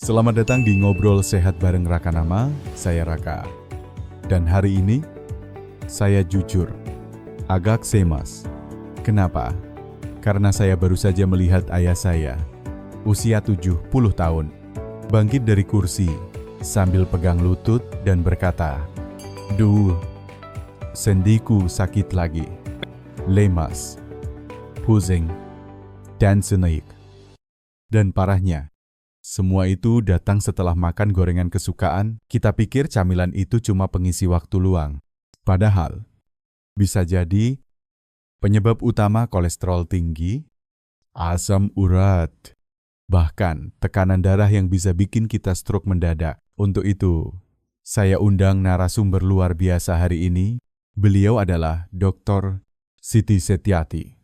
Selamat datang di Ngobrol Sehat bareng Raka Nama, saya Raka. Dan hari ini, saya jujur, agak cemas. Kenapa? Karena saya baru saja melihat ayah saya, usia 70 tahun, bangkit dari kursi, sambil pegang lutut dan berkata, "Duh, sendiku sakit lagi, lemas, pusing, dan senaik." Dan parahnya, semua itu datang setelah makan gorengan kesukaan. Kita pikir camilan itu cuma pengisi waktu luang. Padahal, bisa jadi penyebab utama kolesterol tinggi, asam urat, bahkan tekanan darah yang bisa bikin kita stroke mendadak. Untuk itu, saya undang narasumber luar biasa hari ini. Beliau adalah Dr. Siti Setiati.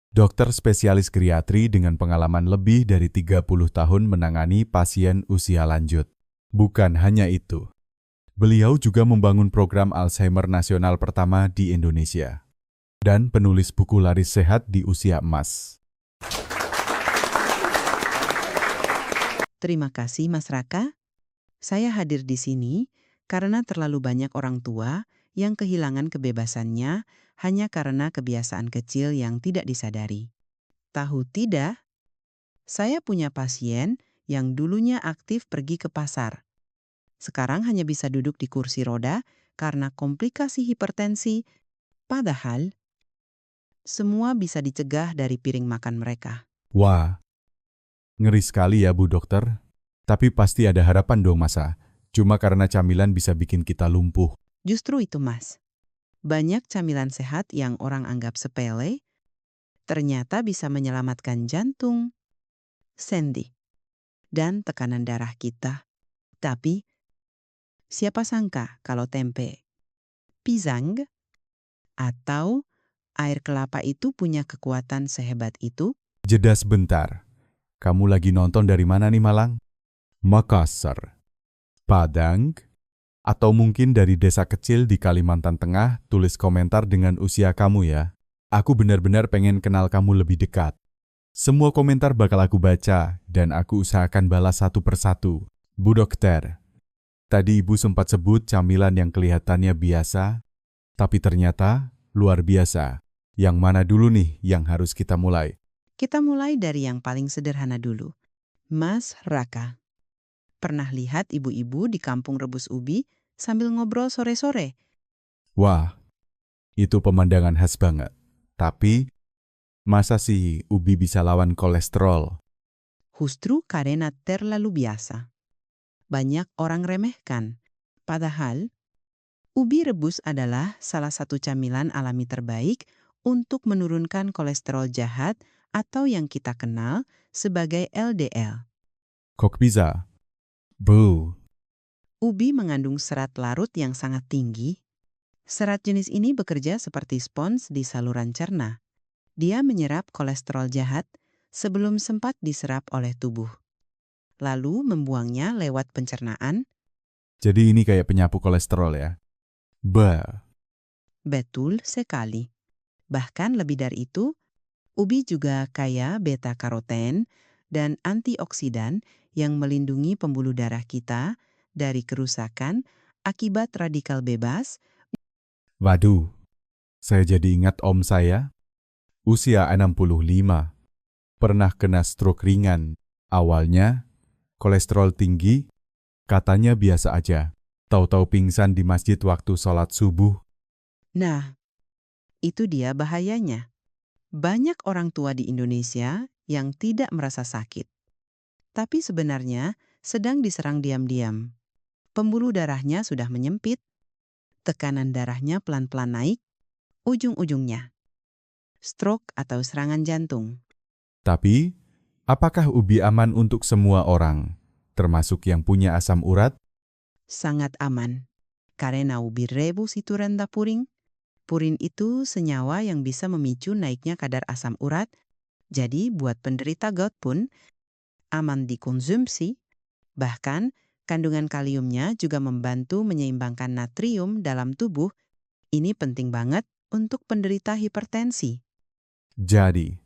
Dokter spesialis geriatri dengan pengalaman lebih dari 30 tahun menangani pasien usia lanjut. Bukan hanya itu, beliau juga membangun program Alzheimer nasional pertama di Indonesia dan penulis buku laris sehat di usia emas. Terima kasih Mas Raka. Saya hadir di sini karena terlalu banyak orang tua yang kehilangan kebebasannya hanya karena kebiasaan kecil yang tidak disadari. Tahu tidak, saya punya pasien yang dulunya aktif pergi ke pasar. Sekarang hanya bisa duduk di kursi roda karena komplikasi hipertensi, padahal semua bisa dicegah dari piring makan mereka. Wah, ngeri sekali ya Bu Dokter. Tapi pasti ada harapan dong masa. Cuma karena camilan bisa bikin kita lumpuh. Justru itu Mas. Banyak camilan sehat yang orang anggap sepele, ternyata bisa menyelamatkan jantung, sendi, dan tekanan darah kita. Tapi, siapa sangka kalau tempe, pisang, atau air kelapa itu punya kekuatan sehebat itu? Jeda sebentar. Kamu lagi nonton dari mana nih Malang? Makassar, Padang, atau mungkin dari desa kecil di Kalimantan Tengah? Tulis komentar dengan usia kamu ya. Aku benar-benar pengen kenal kamu lebih dekat. Semua komentar bakal aku baca dan aku usahakan balas satu persatu. Bu Dokter, tadi Ibu sempat sebut camilan yang kelihatannya biasa, tapi ternyata luar biasa. Yang mana dulu nih yang harus kita mulai? Kita mulai dari yang paling sederhana dulu. Mas Raka, pernah lihat ibu-ibu di kampung rebus ubi sambil ngobrol sore-sore? Wah, itu pemandangan khas banget. Tapi, masa sih ubi bisa lawan kolesterol? Justru karena terlalu biasa. Banyak orang remehkan. Padahal, ubi rebus adalah salah satu camilan alami terbaik untuk menurunkan kolesterol jahat atau yang kita kenal sebagai LDL. Kok bisa? Bu, Ubi mengandung serat larut yang sangat tinggi. Serat jenis ini bekerja seperti spons di saluran cerna. Dia menyerap kolesterol jahat sebelum sempat diserap oleh tubuh. Lalu membuangnya lewat pencernaan. jadi ini kayak penyapu kolesterol ya? Betul sekali. Bahkan lebih dari itu, ubi juga kaya beta-karoten dan antioksidan yang melindungi pembuluh darah kita dari kerusakan akibat radikal bebas. Waduh, saya jadi ingat om saya, usia 65, pernah kena stroke ringan. Awalnya, kolesterol tinggi, katanya biasa aja. Tahu-tahu pingsan di masjid waktu sholat subuh. Nah, itu dia bahayanya. Banyak orang tua di Indonesia yang tidak merasa sakit, tapi sebenarnya sedang diserang diam-diam. Pembuluh darahnya sudah menyempit, tekanan darahnya pelan-pelan naik, ujung-ujungnya stroke atau serangan jantung. Tapi, apakah ubi aman untuk semua orang, termasuk yang punya asam urat? Sangat aman, karena ubi rebus itu rendah purin. Purin itu senyawa yang bisa memicu naiknya kadar asam urat, jadi buat penderita gout pun aman dikonsumsi. Bahkan, kandungan kaliumnya juga membantu menyeimbangkan natrium dalam tubuh. Ini penting banget untuk penderita hipertensi. Jadi,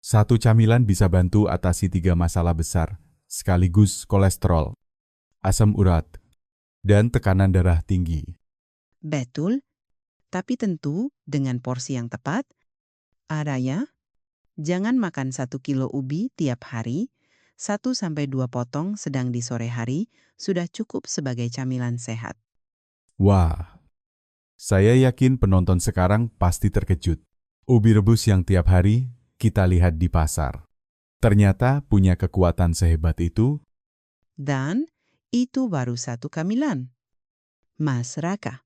satu camilan bisa bantu atasi 3 masalah besar, sekaligus kolesterol, asam urat, dan tekanan darah tinggi. Betul, tapi tentu dengan porsi yang tepat. Araya, jangan makan 1 kilo ubi tiap hari, 1 sampai 2 potong sedang di sore hari sudah cukup sebagai camilan sehat. Wah, saya yakin penonton sekarang pasti terkejut. Ubi rebus yang tiap hari kita lihat di pasar. Ternyata punya kekuatan sehebat itu. Dan itu baru satu camilan. Mas Raka,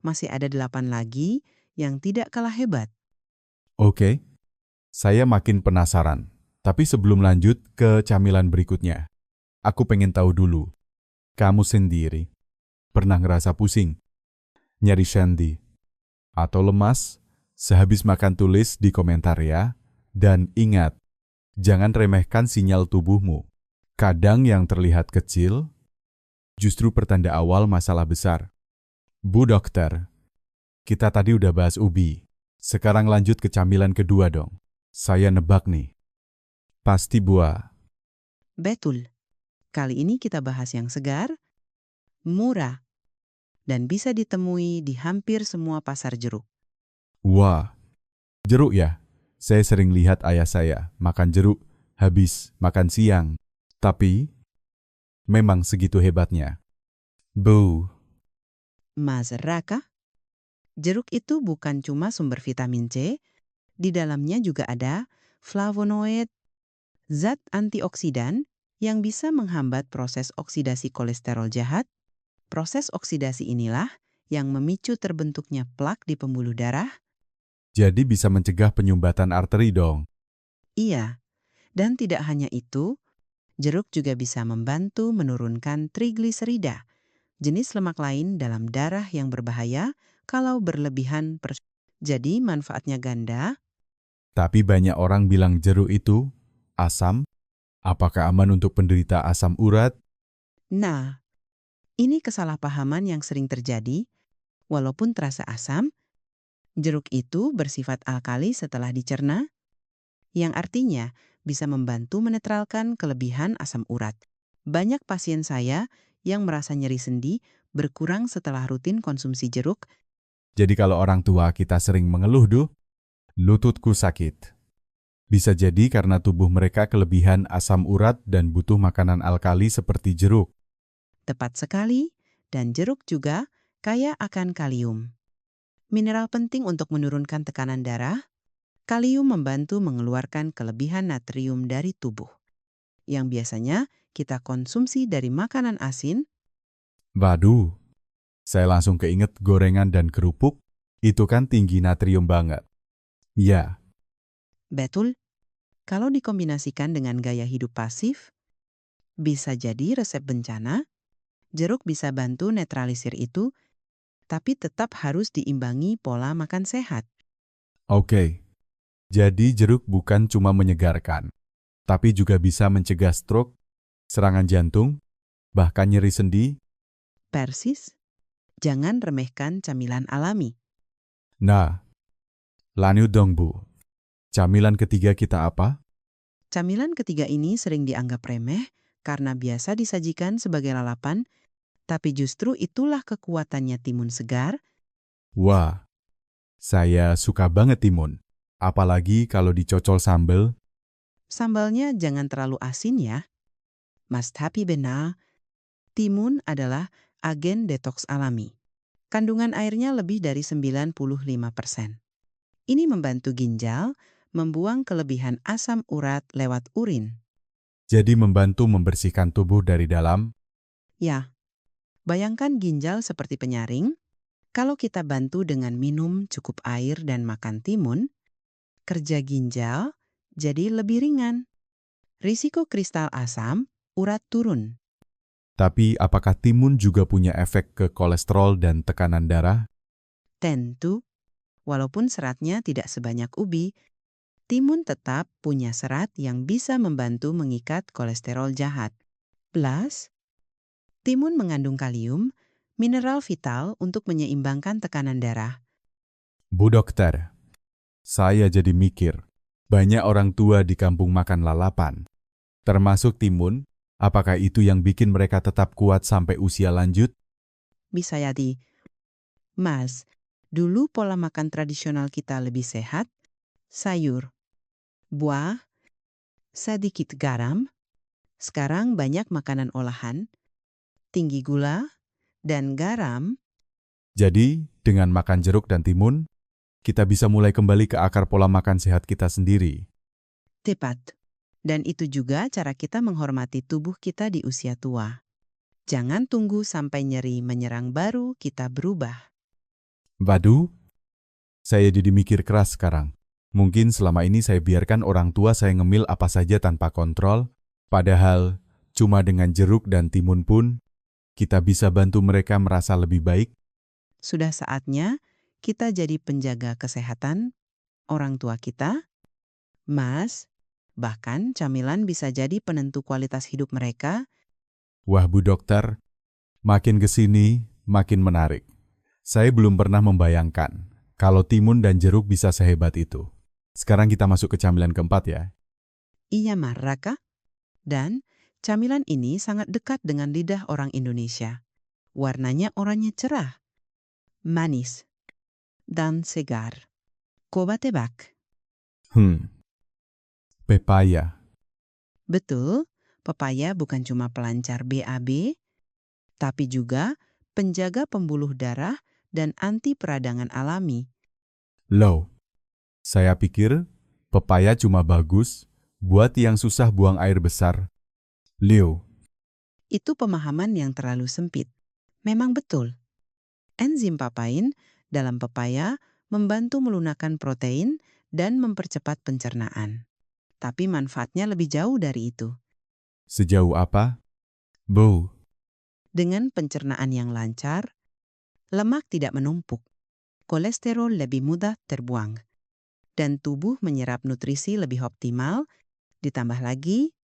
masih ada 8 lagi yang tidak kalah hebat. Oke, saya makin penasaran. Tapi sebelum lanjut ke camilan berikutnya, aku pengen tahu dulu. Kamu sendiri pernah ngerasa pusing, nyari sendi, atau lemas? Sehabis makan tulis di komentar ya. Dan ingat, jangan remehkan sinyal tubuhmu. Kadang yang terlihat kecil, justru pertanda awal masalah besar. Bu dokter, kita tadi udah bahas ubi. Sekarang lanjut ke camilan kedua dong. Saya nebak nih. Pasti buah. Betul. Kali ini kita bahas yang segar, murah, dan bisa ditemui di hampir semua pasar jeruk. Wah, jeruk ya? Saya sering lihat ayah saya makan jeruk habis makan siang. Tapi, memang segitu hebatnya. Bu, Mas Raka, jeruk itu bukan cuma sumber vitamin C, di dalamnya juga ada flavonoid, zat antioksidan yang bisa menghambat proses oksidasi kolesterol jahat. Proses oksidasi inilah yang memicu terbentuknya plak di pembuluh darah. jadi bisa mencegah penyumbatan arteri dong. Iya, dan tidak hanya itu, jeruk juga bisa membantu menurunkan trigliserida, jenis lemak lain dalam darah yang berbahaya kalau berlebihan. Jadi manfaatnya ganda. Tapi banyak orang bilang jeruk itu asam. Apakah aman untuk penderita asam urat? Nah, ini kesalahpahaman yang sering terjadi. Walaupun terasa asam, jeruk itu bersifat alkali setelah dicerna, yang artinya bisa membantu menetralkan kelebihan asam urat. Banyak pasien saya yang merasa nyeri sendi berkurang setelah rutin konsumsi jeruk. Jadi kalau orang tua kita sering mengeluh, lututku sakit. Bisa jadi karena tubuh mereka kelebihan asam urat dan butuh makanan alkali seperti jeruk. Tepat sekali, dan jeruk juga kaya akan kalium. Mineral penting untuk menurunkan tekanan darah. Kalium membantu mengeluarkan kelebihan natrium dari tubuh, yang biasanya kita konsumsi dari makanan asin. Waduh, saya langsung keinget gorengan dan kerupuk, itu kan tinggi natrium banget. Ya, Betul, kalau dikombinasikan dengan gaya hidup pasif, bisa jadi resep bencana. Jeruk bisa bantu netralisir itu, tapi tetap harus diimbangi pola makan sehat. oke. Jadi jeruk bukan cuma menyegarkan, tapi juga bisa mencegah stroke, serangan jantung, bahkan nyeri sendi. Persis, jangan remehkan camilan alami. Nah, lanjut dong Bu. Camilan ketiga kita apa? Camilan ketiga ini sering dianggap remeh karena biasa disajikan sebagai lalapan, tapi justru itulah kekuatannya timun segar. Wah, saya suka banget timun. Apalagi kalau dicocol sambal. Sambalnya jangan terlalu asin ya. Mas tapi benar, timun adalah agen detoks alami. Kandungan airnya lebih dari 95%. Ini membantu ginjal membuang kelebihan asam urat lewat urin. Jadi membantu membersihkan tubuh dari dalam. Ya, bayangkan ginjal seperti penyaring. Kalau kita bantu dengan minum cukup air dan makan timun, kerja ginjal jadi lebih ringan. Risiko kristal asam urat turun. Tapi apakah timun juga punya efek ke kolesterol dan tekanan darah? Tentu, walaupun seratnya tidak sebanyak ubi, timun tetap punya serat yang bisa membantu mengikat kolesterol jahat. Plus, timun mengandung kalium, mineral vital untuk menyeimbangkan tekanan darah. Bu dokter, saya jadi mikir, banyak orang tua di kampung makan lalapan, termasuk timun, Apakah itu yang bikin mereka tetap kuat sampai usia lanjut? Bisa jadi. Mas, dulu pola makan tradisional kita lebih sehat, sayur, buah, sedikit garam. Sekarang banyak makanan olahan, tinggi gula, dan garam. Jadi, dengan makan jeruk dan timun, kita bisa mulai kembali ke akar pola makan sehat kita sendiri. Tepat. Dan itu juga cara kita menghormati tubuh kita di usia tua. Jangan tunggu sampai nyeri menyerang baru kita berubah. Waduh, saya jadi mikir keras sekarang. Mungkin selama ini saya biarkan orang tua saya ngemil apa saja tanpa kontrol, padahal cuma dengan jeruk dan timun pun kita bisa bantu mereka merasa lebih baik. Sudah saatnya kita jadi penjaga kesehatan orang tua kita, Mas. Bahkan camilan bisa jadi penentu kualitas hidup mereka. Wah Bu Dokter, makin kesini makin menarik. Saya belum pernah membayangkan kalau timun dan jeruk bisa sehebat itu. Sekarang kita masuk ke camilan keempat ya. Iya, Raka. Dan camilan ini sangat dekat dengan lidah orang Indonesia. Warnanya oranye cerah, manis, dan segar. Coba tebak. Pepaya. Betul, pepaya bukan cuma pelancar BAB, tapi juga penjaga pembuluh darah dan anti peradangan alami. Loh, saya pikir pepaya cuma bagus buat yang susah buang air besar. Leo, Itu pemahaman yang terlalu sempit. Memang betul. Enzim papain dalam pepaya membantu melunakkan protein dan mempercepat pencernaan. Tapi manfaatnya lebih jauh dari itu. sejauh apa? Bu, Dengan pencernaan yang lancar, lemak tidak menumpuk, kolesterol lebih mudah terbuang, dan tubuh menyerap nutrisi lebih optimal. Ditambah lagi,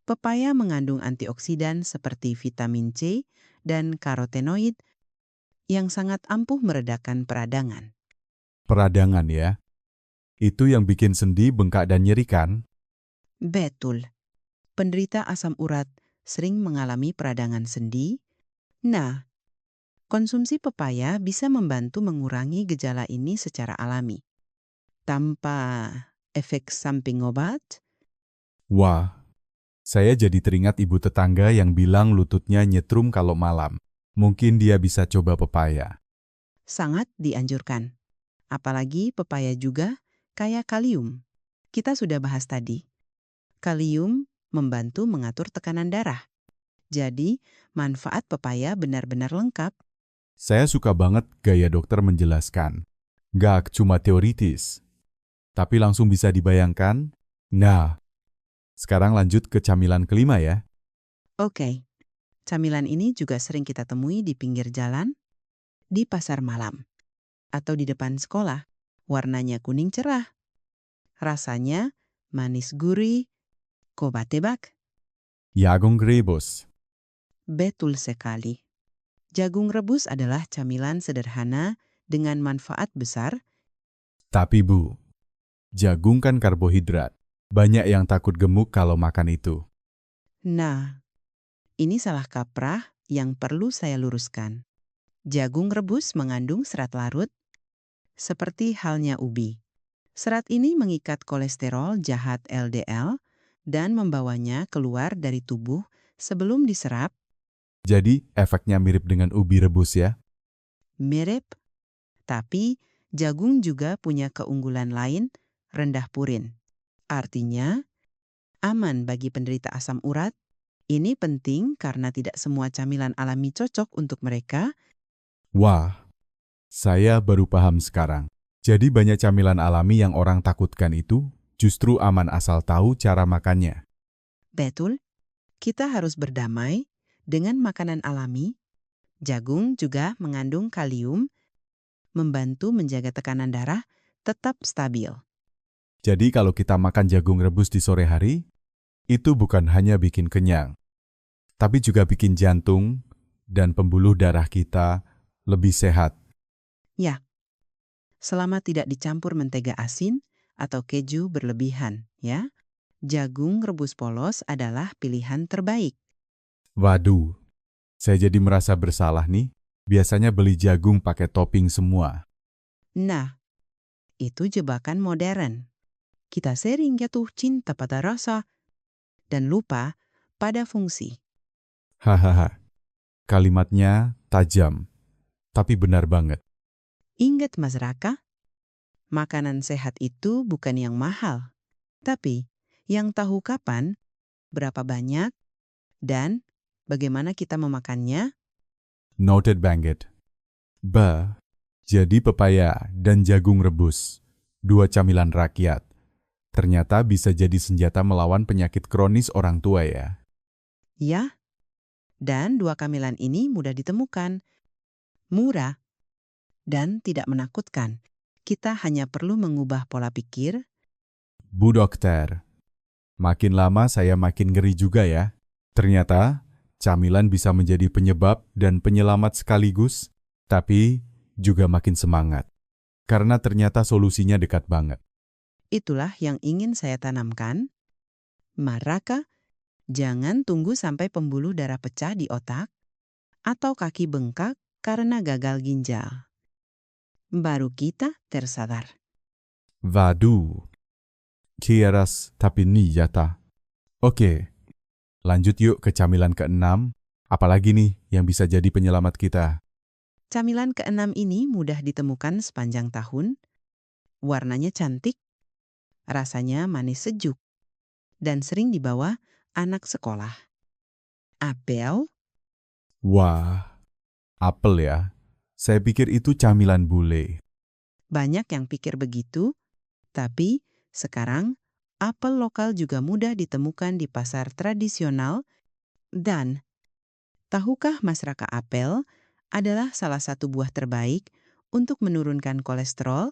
pepaya mengandung antioksidan seperti vitamin C dan karotenoid yang sangat ampuh meredakan peradangan. peradangan ya. Itu yang bikin sendi bengkak dan nyeri kan? Betul, penderita asam urat sering mengalami peradangan sendi. Nah, konsumsi pepaya bisa membantu mengurangi gejala ini secara alami, tanpa efek samping obat. Wah, saya jadi teringat ibu tetangga yang bilang lututnya nyetrum kalau malam. Mungkin dia bisa coba pepaya. Sangat dianjurkan. Apalagi pepaya juga kaya kalium. Kita sudah bahas tadi. Kalium membantu mengatur tekanan darah. Jadi, manfaat pepaya benar-benar lengkap. Saya suka banget gaya dokter menjelaskan. Gak cuma teoritis, tapi langsung bisa dibayangkan. Nah, sekarang lanjut ke camilan kelima ya. Oke, camilan ini juga sering kita temui di pinggir jalan, di pasar malam, atau di depan sekolah. Warnanya kuning cerah. Rasanya manis gurih. Coba tebak. Jagung rebus. Betul sekali. Jagung rebus adalah camilan sederhana dengan manfaat besar. Tapi Bu, jagung kan karbohidrat. Banyak yang takut gemuk kalau makan itu. Nah, ini salah kaprah yang perlu saya luruskan. Jagung rebus mengandung serat larut, seperti halnya ubi. Serat ini mengikat kolesterol jahat LDL dan membawanya keluar dari tubuh sebelum diserap. Jadi efeknya mirip dengan ubi rebus ya. Mirip, tapi jagung juga punya keunggulan lain, rendah purin. Artinya, aman bagi penderita asam urat. Ini penting karena tidak semua camilan alami cocok untuk mereka. Wah, saya baru paham sekarang. Jadi banyak camilan alami yang orang takutkan itu justru aman asal tahu cara makannya. Betul, kita harus berdamai dengan makanan alami. Jagung juga mengandung kalium, membantu menjaga tekanan darah tetap stabil. Jadi kalau kita makan jagung rebus di sore hari, itu bukan hanya bikin kenyang, tapi juga bikin jantung dan pembuluh darah kita lebih sehat. Ya, selama tidak dicampur mentega asin atau keju berlebihan, ya. Jagung rebus polos adalah pilihan terbaik. Waduh, saya jadi merasa bersalah nih. Biasanya beli jagung pakai topping semua. Nah, itu jebakan modern. Kita sering jatuh cinta pada rasa dan lupa pada fungsi. Hahaha, kalimatnya tajam, tapi benar banget. Ingat Mas Raka, makanan sehat itu bukan yang mahal, tapi yang tahu kapan, berapa banyak, dan bagaimana kita memakannya. Noted banget. Jadi pepaya dan jagung rebus, dua camilan rakyat. Ternyata bisa jadi senjata melawan penyakit kronis orang tua ya. Ya, dan dua camilan ini mudah ditemukan, murah, dan tidak menakutkan. Kita hanya perlu mengubah pola pikir. Bu dokter, makin lama saya makin ngeri juga ya. Ternyata camilan bisa menjadi penyebab dan penyelamat sekaligus, tapi juga makin semangat. Karena ternyata solusinya dekat banget. Itulah yang ingin saya tanamkan. Maraka, jangan tunggu sampai pembuluh darah pecah di otak atau kaki bengkak karena gagal ginjal. Baru kita tersadar. Waduh, kieras tapi niyata. Oke, lanjut yuk ke camilan keenam. Apalagi nih yang bisa jadi penyelamat kita? Camilan keenam ini mudah ditemukan sepanjang tahun. Warnanya cantik, rasanya manis sejuk, dan sering dibawa anak sekolah. Apel, Wah, apel ya. Saya pikir itu camilan bule. banyak yang pikir begitu, tapi sekarang apel lokal juga mudah ditemukan di pasar tradisional. Dan tahukah Mas Raka, apel adalah salah satu buah terbaik untuk menurunkan kolesterol,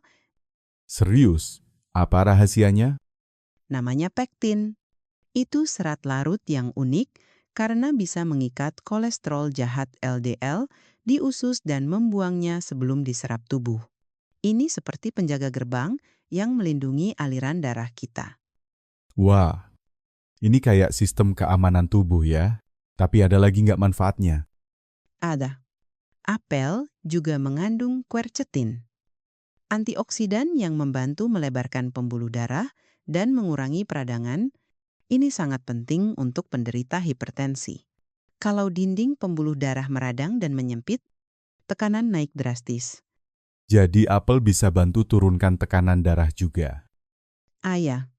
Serius, apa rahasianya? namanya pektin. Itu serat larut yang unik karena bisa mengikat kolesterol jahat LDL di usus dan membuangnya sebelum diserap tubuh. Ini seperti penjaga gerbang yang melindungi aliran darah kita. Wah, ini kayak sistem keamanan tubuh ya. Tapi ada lagi nggak manfaatnya? Ada. Apel juga mengandung quercetin, antioksidan yang membantu melebarkan pembuluh darah dan mengurangi peradangan. Ini sangat penting untuk penderita hipertensi. Kalau dinding pembuluh darah meradang dan menyempit, tekanan naik drastis. Jadi apel bisa bantu turunkan tekanan darah juga. Ayah.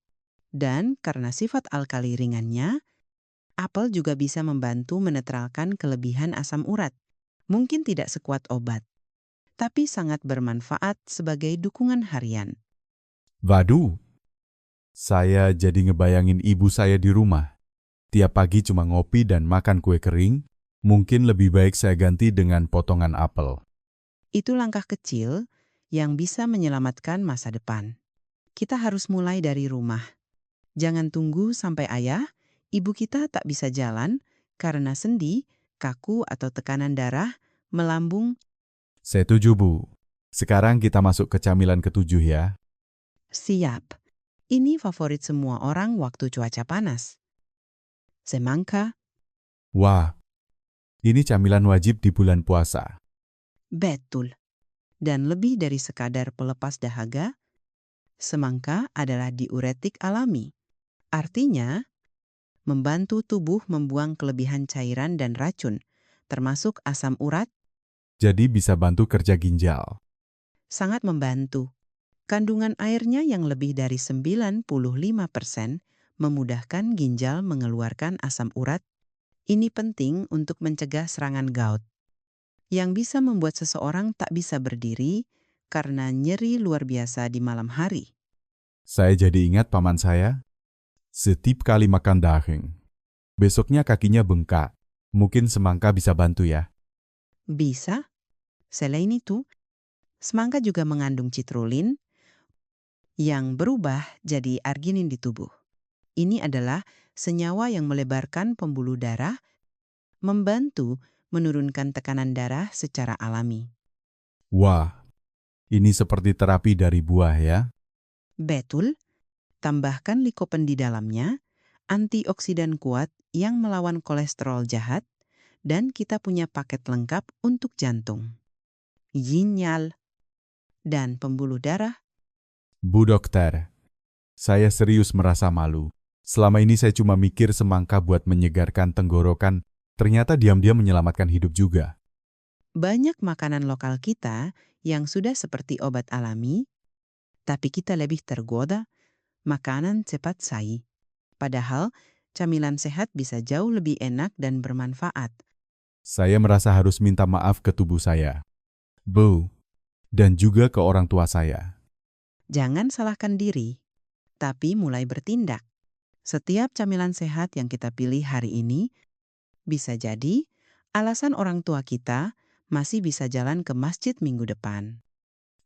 Dan karena sifat alkali ringannya, apel juga bisa membantu menetralkan kelebihan asam urat. Mungkin tidak sekuat obat, tapi sangat bermanfaat sebagai dukungan harian. Waduh, saya jadi ngebayangin ibu saya di rumah. Tiap pagi cuma ngopi dan makan kue kering, mungkin lebih baik saya ganti dengan potongan apel. Itu langkah kecil yang bisa menyelamatkan masa depan. Kita harus mulai dari rumah. Jangan tunggu sampai ayah, ibu kita tak bisa jalan karena sendi, kaku atau tekanan darah melambung. Saya setuju, Bu. Sekarang kita masuk ke camilan ketujuh ya. Siap. Ini favorit semua orang waktu cuaca panas. Semangka, Wah, ini camilan wajib di bulan puasa. betul. Dan lebih dari sekadar pelepas dahaga, semangka adalah diuretik alami. Artinya, membantu tubuh membuang kelebihan cairan dan racun, termasuk asam urat. Jadi bisa bantu kerja ginjal. Sangat membantu. Kandungan airnya yang lebih dari 95% memudahkan ginjal mengeluarkan asam urat. Ini penting untuk mencegah serangan gout, yang bisa membuat seseorang tak bisa berdiri karena nyeri luar biasa di malam hari. Saya jadi ingat paman saya. Setiap kali makan daging, besoknya kakinya bengkak. Mungkin semangka bisa bantu ya. Bisa. Selain itu, semangka juga mengandung citrulin yang berubah jadi arginin di tubuh. Ini adalah senyawa yang melebarkan pembuluh darah, membantu menurunkan tekanan darah secara alami. Wah, ini seperti terapi dari buah ya. Betul, tambahkan likopen di dalamnya, antioksidan kuat yang melawan kolesterol jahat, Dan kita punya paket lengkap untuk jantung. Ginjal dan pembuluh darah. Bu dokter, saya serius merasa malu. Selama ini saya cuma mikir semangka buat menyegarkan tenggorokan, ternyata diam-diam menyelamatkan hidup juga. Banyak makanan lokal kita yang sudah seperti obat alami, tapi kita lebih tergoda makanan cepat saji. Padahal, camilan sehat bisa jauh lebih enak dan bermanfaat. Saya merasa harus minta maaf ke tubuh saya, Bu, dan juga ke orang tua saya. Jangan salahkan diri, tapi mulai bertindak. Setiap camilan sehat yang kita pilih hari ini bisa jadi alasan orang tua kita masih bisa jalan ke masjid minggu depan.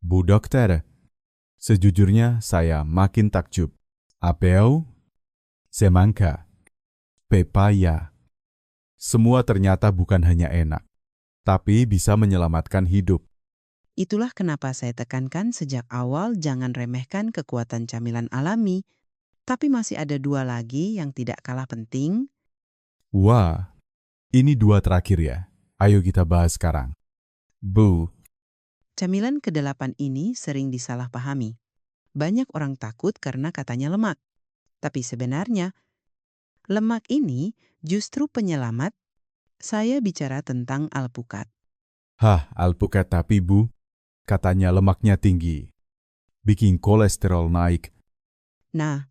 Bu dokter, sejujurnya saya makin takjub. Apel, semangka, pepaya. Semua ternyata bukan hanya enak, tapi bisa menyelamatkan hidup. Itulah kenapa saya tekankan sejak awal jangan remehkan kekuatan camilan alami. Tapi masih ada dua lagi yang tidak kalah penting. Wah, ini dua terakhir ya. Ayo kita bahas sekarang. Bu, Camilan ke-8 ini sering disalahpahami. Banyak orang takut karena katanya lemak. Tapi sebenarnya, lemak ini justru penyelamat. Saya bicara tentang alpukat. alpukat tapi Bu, katanya lemaknya tinggi. Bikin kolesterol naik. Nah,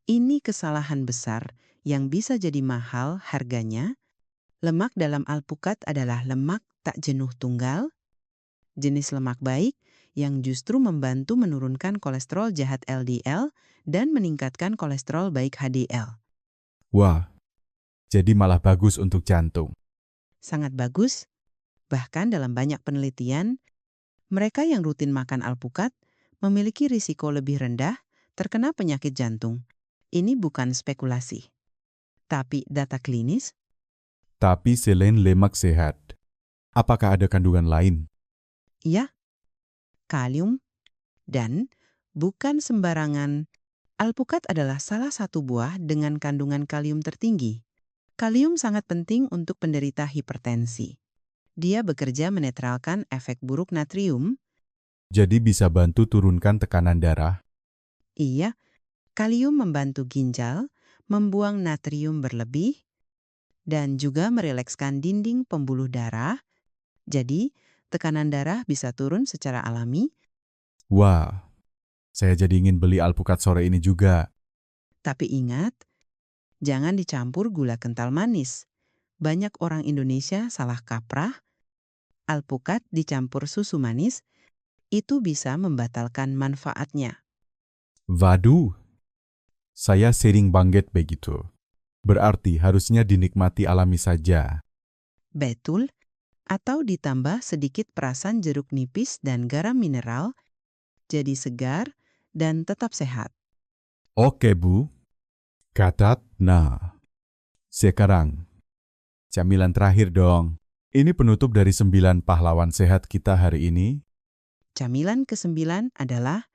ini kesalahan besar yang bisa jadi mahal harganya. Lemak dalam alpukat adalah lemak tak jenuh tunggal, jenis lemak baik yang justru membantu menurunkan kolesterol jahat LDL dan meningkatkan kolesterol baik HDL. Wah, jadi malah bagus untuk jantung. Sangat bagus, bahkan dalam banyak penelitian, mereka yang rutin makan alpukat memiliki risiko lebih rendah terkena penyakit jantung. Ini bukan spekulasi, tapi data klinis. Tapi selain lemak sehat, apakah ada kandungan lain? Ya, kalium, dan bukan sembarangan. Alpukat adalah salah satu buah dengan kandungan kalium tertinggi. Kalium sangat penting untuk penderita hipertensi. Dia bekerja menetralkan efek buruk natrium. Jadi bisa bantu turunkan tekanan darah. Iya, kalium membantu ginjal membuang natrium berlebih dan juga merilekskan dinding pembuluh darah. Jadi, tekanan darah bisa turun secara alami. Wah, saya jadi ingin beli alpukat sore ini juga. Tapi ingat, jangan dicampur gula kental manis. Banyak orang Indonesia salah kaprah. Alpukat dicampur susu manis, itu bisa membatalkan manfaatnya. Waduh, saya sering banget begitu. Berarti harusnya dinikmati alami saja. Betul, atau ditambah sedikit perasan jeruk nipis dan garam mineral, jadi segar dan tetap sehat. Oke Bu, catat. Nah, sekarang camilan terakhir dong. Ini penutup dari 9 pahlawan sehat kita hari ini. Camilan ke-9 adalah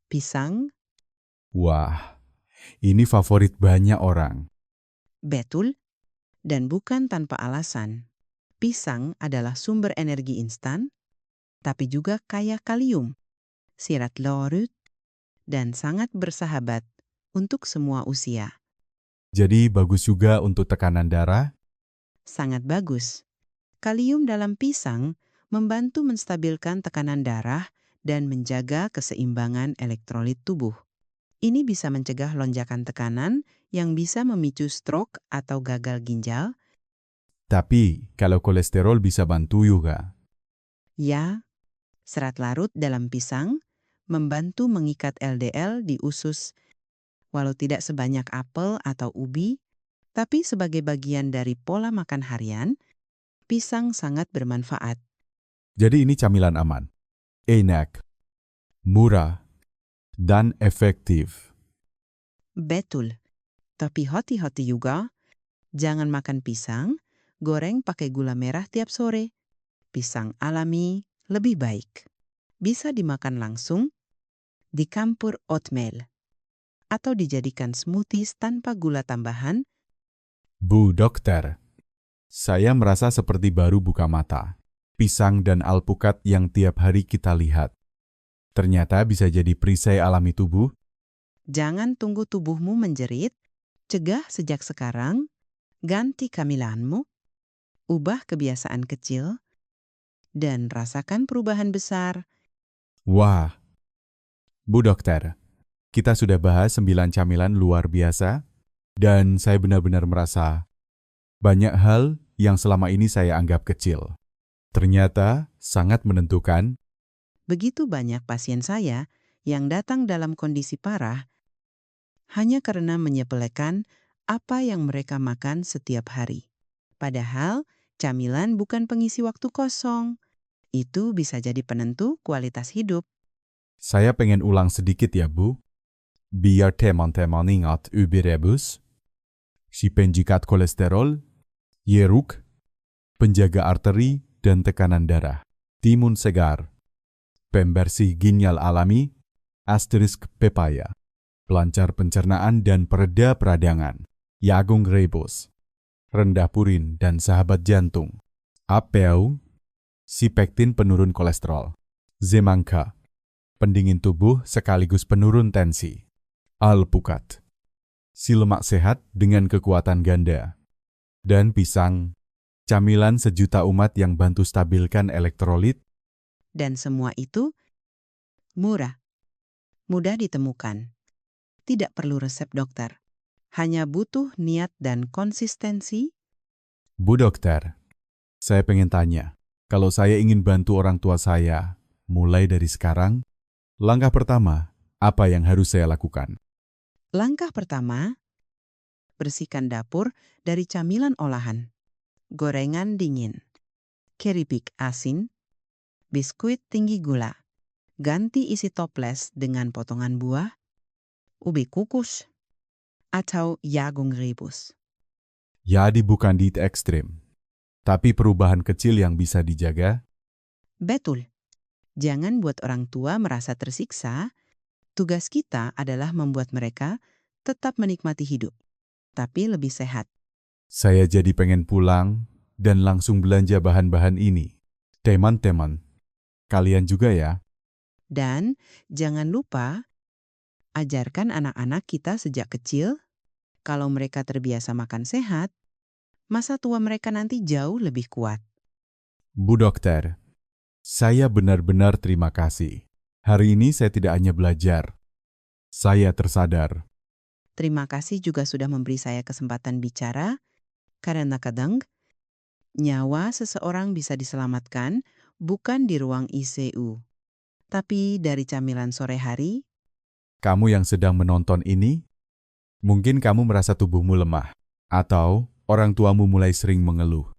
pisang. Wah, ini favorit banyak orang. Betul, dan bukan tanpa alasan. Pisang adalah sumber energi instan, tapi juga kaya kalium, serat larut, dan sangat bersahabat untuk semua usia. Jadi bagus juga untuk tekanan darah. Sangat bagus. Kalium dalam pisang membantu menstabilkan tekanan darah dan menjaga keseimbangan elektrolit tubuh. Ini bisa mencegah lonjakan tekanan yang bisa memicu stroke atau gagal ginjal. Tapi kalau kolesterol bisa bantu juga. Ya, serat larut dalam pisang membantu mengikat LDL di usus, walau tidak sebanyak apel atau ubi, tapi sebagai bagian dari pola makan harian, pisang sangat bermanfaat. Jadi ini camilan aman, enak, murah, dan efektif. Betul, tapi hati-hati juga, jangan makan pisang, goreng pakai gula merah tiap sore. Pisang alami lebih baik. Bisa dimakan langsung, dicampur oatmeal, atau dijadikan smoothies tanpa gula tambahan. Bu dokter, Saya merasa seperti baru buka mata. Pisang dan alpukat yang tiap hari kita lihat. Ternyata bisa jadi perisai alami tubuh. Jangan tunggu tubuhmu menjerit, cegah sejak sekarang, ganti camilanmu, ubah kebiasaan kecil, dan rasakan perubahan besar. Wah, Bu Dokter, kita sudah bahas 9 camilan luar biasa, dan saya benar-benar merasa banyak hal yang selama ini saya anggap kecil. Ternyata sangat menentukan. Begitu banyak pasien saya yang datang dalam kondisi parah hanya karena menyepelekan apa yang mereka makan setiap hari. Padahal, camilan bukan pengisi waktu kosong. Itu bisa jadi penentu kualitas hidup. Saya pengen ulang sedikit ya, Bu. Biar teman-teman ingat ubi rebus, si penjikat kolesterol, yeruk, penjaga arteri dan tekanan darah, timun segar, pembersih ginjal alami, asterisk pepaya, pelancar pencernaan dan pereda peradangan, jagung rebus, rendah purin dan sahabat jantung, apeu, si pektin penurun kolesterol, zemangka, pendingin tubuh sekaligus penurun tensi, alpukat, si lemak sehat dengan kekuatan ganda, dan pisang, camilan sejuta umat yang bantu stabilkan elektrolit. Dan semua itu murah, mudah ditemukan. Tidak perlu resep dokter. Hanya butuh niat dan konsistensi. Bu Dokter, saya pengen tanya, kalau saya ingin bantu orang tua saya, mulai dari sekarang, langkah pertama, apa yang harus saya lakukan? Langkah pertama, bersihkan dapur dari camilan olahan, gorengan dingin, keripik asin, biskuit tinggi gula. Ganti isi toples dengan potongan buah, ubi kukus, atau jagung rebus. Jadi bukan diet ekstrim, tapi perubahan kecil yang bisa dijaga. Betul. Jangan buat orang tua merasa tersiksa. Tugas kita adalah membuat mereka tetap menikmati hidup, tapi lebih sehat. Saya jadi pengen pulang dan langsung belanja bahan-bahan ini. Teman-teman, kalian juga ya. Dan jangan lupa, ajarkan anak-anak kita sejak kecil, kalau mereka terbiasa makan sehat, masa tua mereka nanti jauh lebih kuat. Bu Dokter, saya benar-benar terima kasih. Hari ini saya tidak hanya belajar, saya tersadar. Terima kasih juga sudah memberi saya kesempatan bicara, karena kadang nyawa seseorang bisa diselamatkan bukan di ruang ICU, tapi dari camilan sore hari. Kamu yang sedang menonton ini, mungkin kamu merasa tubuhmu lemah, atau orang tuamu mulai sering mengeluh.